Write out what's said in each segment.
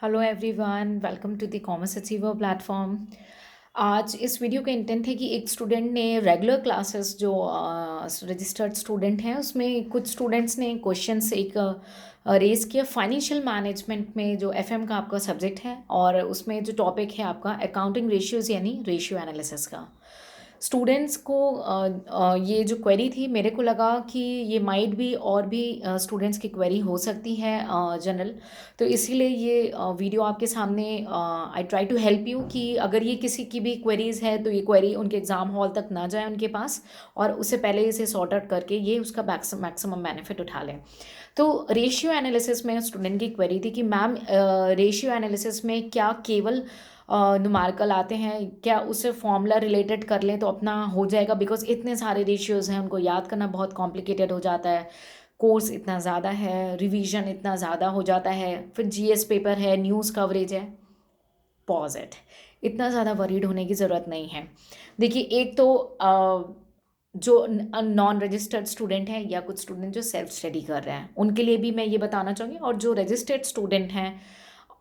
Hello everyone, welcome to the commerce achiever platform. आज इस video का इंटेंट है कि एक स्टूडेंट ने रेगुलर क्लासेस जो रजिस्टर्ड स्टूडेंट हैं उसमें कुछ स्टूडेंट्स ने क्वेश्चंस एक रेज किया फाइनेंशियल मैनेजमेंट में जो एफएम का आपका सब्जेक्ट है, और उसमें जो टॉपिक है आपका अकाउंटिंग रेशियोज यानी रेशियो एनालिसिस का। स्टूडेंट्स को ये जो क्वेरी थी, मेरे को लगा कि ये माइट भी और भी स्टूडेंट्स की क्वेरी हो सकती है जनरल। तो इसीलिए ये वीडियो आपके सामने I try to help you कि अगर ये किसी की भी क्वेरीज है तो ये क्वेरी उनके एग्ज़ाम हॉल तक ना जाए उनके पास, और उससे पहले इसे सॉर्ट आउट करके ये उसका मैक्सिमम बेनिफिट उठा लें। तो रेशियो एनालिसिस में स्टूडेंट की क्वेरी थी कि मैम रेशियो एनालिसिस में क्या केवल नुमेरिकल आते हैं, क्या उससे फॉर्मूला रिलेटेड कर लें तो अपना हो जाएगा, बिकॉज इतने सारे रेशियोज़ हैं उनको याद करना बहुत कॉम्प्लिकेटेड हो जाता है, कोर्स इतना ज़्यादा है, रिवीजन इतना ज़्यादा हो जाता है, फिर जीएस पेपर है, न्यूज़ कवरेज है। पॉज इट, इतना ज़्यादा वरीड होने की ज़रूरत नहीं है। देखिए, एक तो जो नॉन रजिस्टर्ड स्टूडेंट है या कुछ स्टूडेंट जो सेल्फ स्टडी कर रहे हैं उनके लिए भी मैं ये बताना चाहूँगी, और जो रजिस्टर्ड स्टूडेंट हैं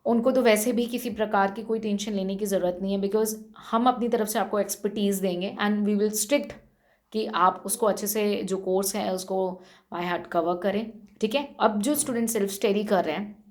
उनको तो वैसे भी किसी प्रकार की कोई टेंशन लेने की ज़रूरत नहीं है, बिकॉज हम अपनी तरफ से आपको एक्सपर्टीज़ देंगे एंड वी विल स्ट्रिक्ट कि आप उसको अच्छे से जो कोर्स है उसको बाय हार्ट कवर करें। ठीक है, अब जो स्टूडेंट सेल्फ स्टडी कर रहे हैं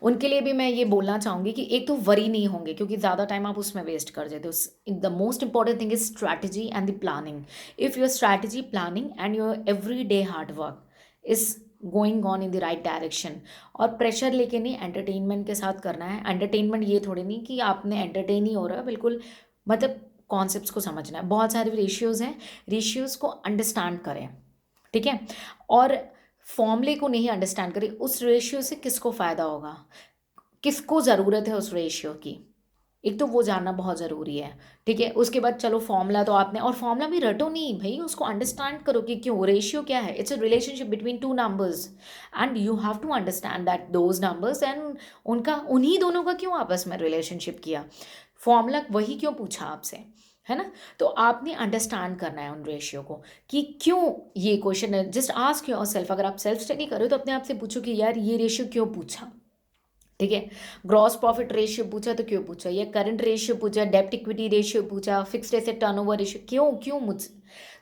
उनके लिए भी मैं ये बोलना चाहूँगी कि एक तो वरी नहीं होंगे, क्योंकि ज़्यादा टाइम आप उसमें वेस्ट कर देते हो। The most important thing is strategy and the planning. If your strategy planning and your every day hard work is going on in the right direction, और प्रेशर लेके नहीं, एंटरटेनमेंट के साथ करना है। एंटरटेनमेंट ये थोड़ी नहीं कि आपने एंटरटेन ही हो रहा है, बिल्कुल मतलब कॉन्सेप्ट्स को समझना है। बहुत सारे रेशियोज़ हैं, रेशियोज़ को अंडरस्टैंड करें। ठीक है, और फॉर्मूले को नहीं अंडरस्टैंड करें, उस रेशियो से किसको फ़ायदा होगा, किसको ज़रूरत है उस रेशियो की, एक तो वो जानना बहुत ज़रूरी है। ठीक है, उसके बाद चलो फॉर्मूला तो आपने, और फॉर्मूला भी रटो नहीं भाई, उसको अंडरस्टैंड करो कि क्यों रेशियो क्या है। It's a relationship between two numbers and you have to understand that those numbers and उनका, उन्हीं दोनों का क्यों आपस में रिलेशनशिप किया, फॉर्मूला वही क्यों पूछा आपसे, है ना। तो आपने अंडरस्टैंड करना है उन रेशियो को कि क्यों ये क्वेश्चन है। जस्ट आस्क योर सेल्फ, अगर आप सेल्फ स्टडी करो तो अपने आप से पूछो कि यार ये रेशियो क्यों पूछा। ठीक है, ग्रॉस प्रॉफिट रेशियो पूछा तो क्यों पूछा, या करंट रेशियो पूछा, डेब्ट इक्विटी रेशियो पूछा, फिक्स्ड एसेट टर्नओवर रेशियो, क्यों क्यों मुझसे।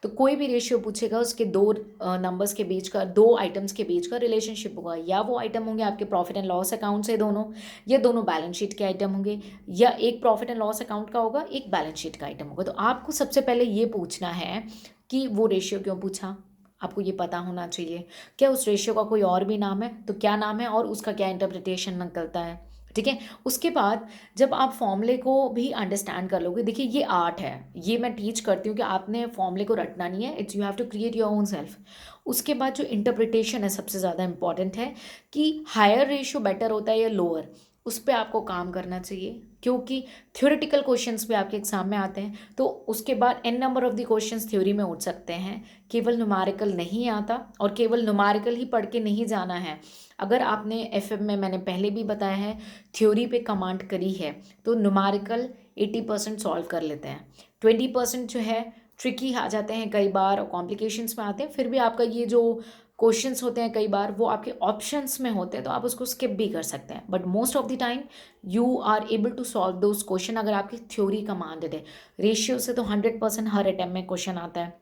तो कोई भी रेशियो पूछेगा उसके दो नंबर्स के बीच का, दो आइटम्स के बीच का रिलेशनशिप होगा। या वो आइटम होंगे आपके प्रॉफिट एंड लॉस अकाउंट से दोनों, या दोनों बैलेंस शीट के आइटम होंगे, या एक प्रॉफिट एंड लॉस अकाउंट का होगा, एक बैलेंस शीट का आइटम होगा। तो आपको सबसे पहले ये पूछना है कि वो रेशियो क्यों पूछा, आपको ये पता होना चाहिए। क्या उस रेशियो का कोई और भी नाम है, तो क्या नाम है और उसका क्या इंटरप्रिटेशन निकलता है। ठीक है, उसके बाद जब आप फॉर्मूले को भी अंडरस्टैंड कर लोगे, देखिए ये आर्ट है, ये मैं टीच करती हूँ कि आपने फॉर्मूले को रटना नहीं है, it's you have to create your own self. उसके बाद जो इंटरप्रिटेशन है सबसे ज़्यादा इंपॉर्टेंट है कि हायर रेशियो बेटर होता है या लोअर, उस पर आपको काम करना चाहिए, क्योंकि थ्योरेटिकल क्वेश्चंस भी आपके एग्जाम में आते हैं। तो उसके बाद an number of the questions theory में उठ सकते हैं, केवल न्यूमेरिकल नहीं आता, और केवल न्यूमेरिकल ही पढ़ के नहीं जाना है। अगर आपने एफएम में, मैंने पहले भी बताया है, थ्योरी पे कमांड करी है तो न्यूमेरिकल 80% सॉल्व कर लेते हैं, 20% जो है ट्रिकी आ जाते हैं कई बार और कॉम्प्लिकेशंस में आते हैं। फिर भी आपका ये जो क्वेश्चंस होते हैं कई बार वो आपके ऑप्शंस में होते हैं, तो आप उसको स्किप भी कर सकते हैं, but most of the time you are able to solve those question अगर आपकी थ्योरी कमांडेड है। रेशियो से तो 100% हर अटेम्प्ट में क्वेश्चन आता है,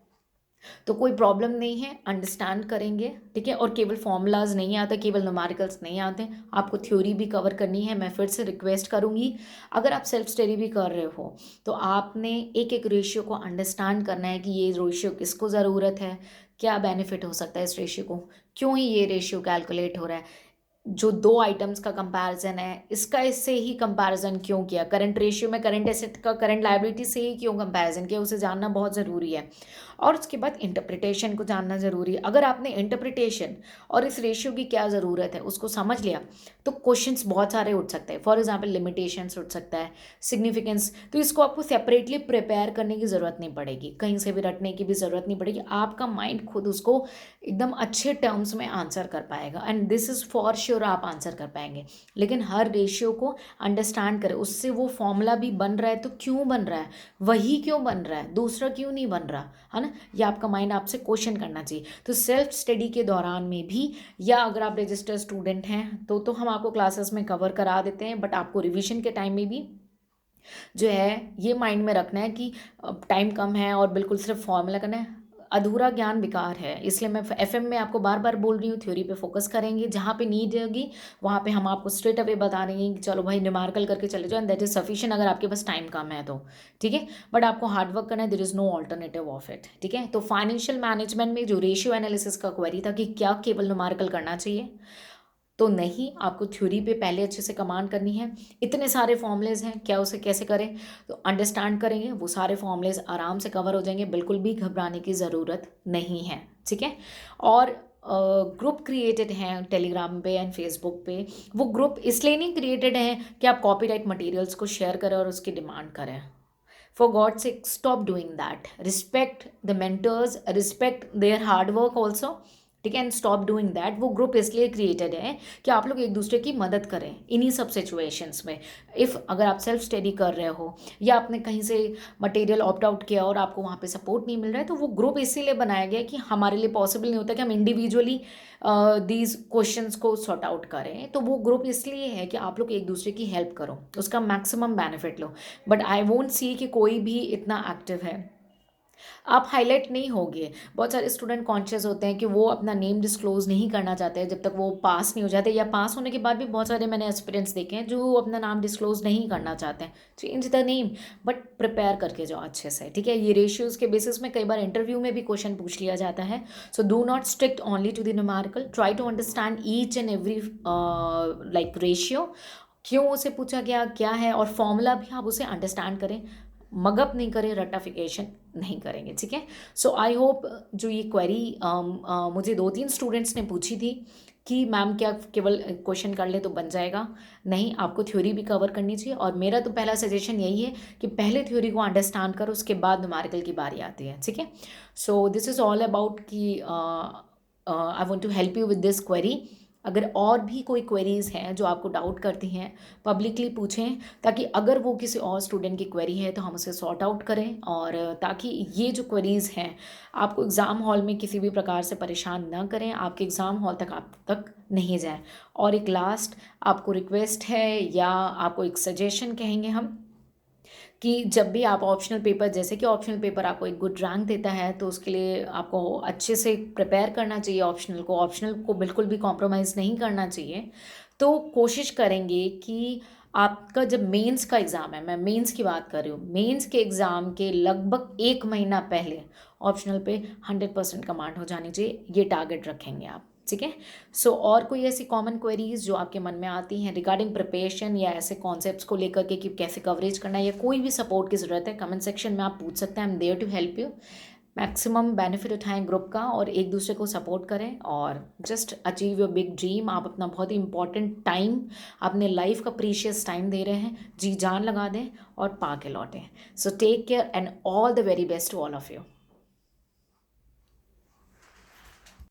तो कोई प्रॉब्लम नहीं है, अंडरस्टैंड करेंगे। ठीक है, और केवल फॉर्मूलाज नहीं आता, केवल न्यूमेरिकल्स नहीं आते, आपको थ्योरी भी कवर करनी है। मैं फिर से रिक्वेस्ट करूँगी, अगर आप सेल्फ स्टडी भी कर रहे हो तो आपने एक एक रेशियो को अंडरस्टैंड करना है कि ये रेशियो किसको ज़रूरत है, क्या बेनिफिट हो सकता है इस रेशियो को, क्यों ही ये रेशियो कैलकुलेट हो रहा है, जो दो आइटम्स का कंपैरिजन है इसका इससे ही कंपैरिजन क्यों किया, करंट रेशियो में करंट एसेट का करंट लायबिलिटी से ही क्यों कंपैरिजन किया, उसे जानना बहुत ज़रूरी है। और उसके बाद इंटरप्रिटेशन को जानना ज़रूरी है। अगर आपने इंटरप्रिटेशन और इस रेशियो की क्या ज़रूरत है उसको समझ लिया तो क्वेश्चंस बहुत सारे उठ सकते हैं। फॉर एग्जांपल लिमिटेशंस उठ सकता है, सिग्निफिकेंस, तो इसको आपको सेपरेटली प्रिपेयर करने की ज़रूरत नहीं पड़ेगी, कहीं से भी रटने की भी ज़रूरत नहीं पड़ेगी, आपका माइंड खुद उसको एकदम अच्छे टर्म्स में आंसर कर पाएगा। And this is for sure sure आप आंसर कर पाएंगे, लेकिन हर रेशियो को अंडरस्टैंड करें, उससे वो फॉर्मूला भी बन रहा है तो क्यों बन रहा है, वही क्यों बन रहा है, दूसरा क्यों नहीं बन रहा, है ना, ये आपका माइंड आपसे क्वेश्चन करना चाहिए। तो सेल्फ स्टडी के दौरान में भी, या अगर आप रजिस्टर्ड स्टूडेंट हैं तो हम आपको क्लासेस में कवर करा देते हैं, बट आपको रिविजन के टाइम में भी जो है ये माइंड में रखना है कि टाइम कम है और बिल्कुल सिर्फ फॉर्मूला करना है, अधूरा ज्ञान बेकार है। इसलिए मैं एफएम में आपको बार बार बोल रही हूँ, थ्योरी पे फोकस करेंगे, जहाँ पे नीड होगी वहाँ पे हम आपको स्ट्रेट अवे बता देंगे कि चलो भाई न्यूमेरिकल करके चले जाओ, एंड दैट इज सफिशिएंट अगर आपके पास टाइम कम है तो, ठीक है। बट आपको हार्डवर्क करना है, there is no alternative of it, ठीक है। तो फाइनेंशियल मैनेजमेंट में जो रेशियो एनालिसिस का क्वेरी था कि क्या केवल न्यूमेरिकल करना चाहिए, तो नहीं, आपको थ्योरी पे पहले अच्छे से कमांड करनी है। इतने सारे फॉर्मूलेज हैं, क्या उसे कैसे करें, तो अंडरस्टैंड करेंगे, वो सारे फॉर्मूलेज आराम से कवर हो जाएंगे, बिल्कुल भी घबराने की ज़रूरत नहीं है, ठीक है। और ग्रुप क्रिएटेड हैं टेलीग्राम पे एंड फेसबुक पे। वो ग्रुप इसलिए नहीं क्रिएटेड हैं कि आप कॉपीराइट मटेरियल्स को शेयर करें और उसकी डिमांड करें। For God's sake, stop doing that. Respect the mentors, respect their hard work also. ठीक है, एंड स्टॉप डूइंग दैट। वो ग्रुप इसलिए क्रिएटेड है कि आप लोग एक दूसरे की मदद करें इन्हीं सब सिचुएशंस में। इफ़ अगर आप सेल्फ स्टडी कर रहे हो या आपने कहीं से मटेरियल ऑप्ट आउट किया और आपको वहाँ पे सपोर्ट नहीं मिल रहा है, तो वो ग्रुप इसीलिए बनाया गया कि हमारे लिए पॉसिबल नहीं होता कि हम इंडिविजुअली दीज क्वेश्चंस को सॉर्ट आउट करें। तो वो ग्रुप इसलिए है कि आप लोग एक दूसरे की हेल्प करो, उसका maximum benefit low. But I won't see कि कोई भी इतना एक्टिव है, आप हाईलाइट नहीं होगे। बहुत सारे स्टूडेंट कॉन्शियस होते हैं कि वो अपना नेम डिस्क्लोज नहीं करना चाहते हैं जब तक वो पास नहीं हो जाते, या पास होने के बाद भी बहुत सारे मैंने एक्सपीरियंस देखे हैं जो अपना नाम डिस्क्लोज नहीं करना चाहते हैं। Change the name, but prepare करके जाओ अच्छे से, ठीक है। ये रेशियोज़ के बेसिस में कई बार इंटरव्यू में भी क्वेश्चन पूछ लिया जाता है। So do not stick only to the numerical, try to understand each and every like ratio, क्यों उसे पूछा गया, क्या है, और फॉर्मूला भी आप उसे अंडरस्टैंड करें, मगअप नहीं करें, रटाफिकेशन नहीं करेंगे, ठीक है। सो आई होप जो ये क्वेरी मुझे 2-3 स्टूडेंट्स ने पूछी थी कि मैम क्या केवल क्वेश्चन कर ले तो बन जाएगा, नहीं, आपको थ्योरी भी कवर करनी चाहिए। और मेरा तो पहला सजेशन यही है कि पहले थ्योरी को अंडरस्टैंड करो, उसके बाद न्यूमेरिकल की बारी आती है, ठीक है। So this is all about कि I want to help you with this query. अगर और भी कोई क्वेरीज़ हैं जो आपको डाउट करती हैं, पब्लिकली पूछें, ताकि अगर वो किसी और स्टूडेंट की क्वेरी है तो हम उसे सॉर्ट आउट करें, और ताकि ये जो क्वेरीज़ हैं आपको एग्ज़ाम हॉल में किसी भी प्रकार से परेशान ना करें, आपके एग्ज़ाम हॉल तक आप तक नहीं जाए। और एक लास्ट आपको रिक्वेस्ट है, या आपको एक सजेशन कहेंगे हम, कि जब भी आप ऑप्शनल पेपर, जैसे कि ऑप्शनल पेपर आपको एक गुड रैंक देता है, तो उसके लिए आपको अच्छे से प्रिपेयर करना चाहिए। ऑप्शनल को बिल्कुल भी कॉम्प्रोमाइज़ नहीं करना चाहिए। तो कोशिश करेंगे कि आपका जब मेंस का एग्ज़ाम है, मैं मेंस की बात कर रही हूँ, मेंस के एग्ज़ाम के लगभग 1 महीना पहले ऑप्शनल पे 100% कमांड हो जानी चाहिए, ये टारगेट रखेंगे आप, ठीक है। सो और कोई ऐसी कॉमन क्वेरीज जो आपके मन में आती हैं रिगार्डिंग प्रिपरेशन, या ऐसे कॉन्सेप्ट्स को लेकर के कि कैसे कवरेज करना है, या कोई भी सपोर्ट की ज़रूरत है, कमेंट सेक्शन में आप पूछ सकते हैं। I am there to help you. Maximum benefit उठाएं ग्रुप का, और एक दूसरे को सपोर्ट करें, और just achieve your big dream. आप अपना बहुत ही इंपॉर्टेंट टाइम, अपने लाइफ का प्रीशियस टाइम दे रहे हैं, जी जान लगा दें और पा के लौटें। So take care and all the very best to all of you.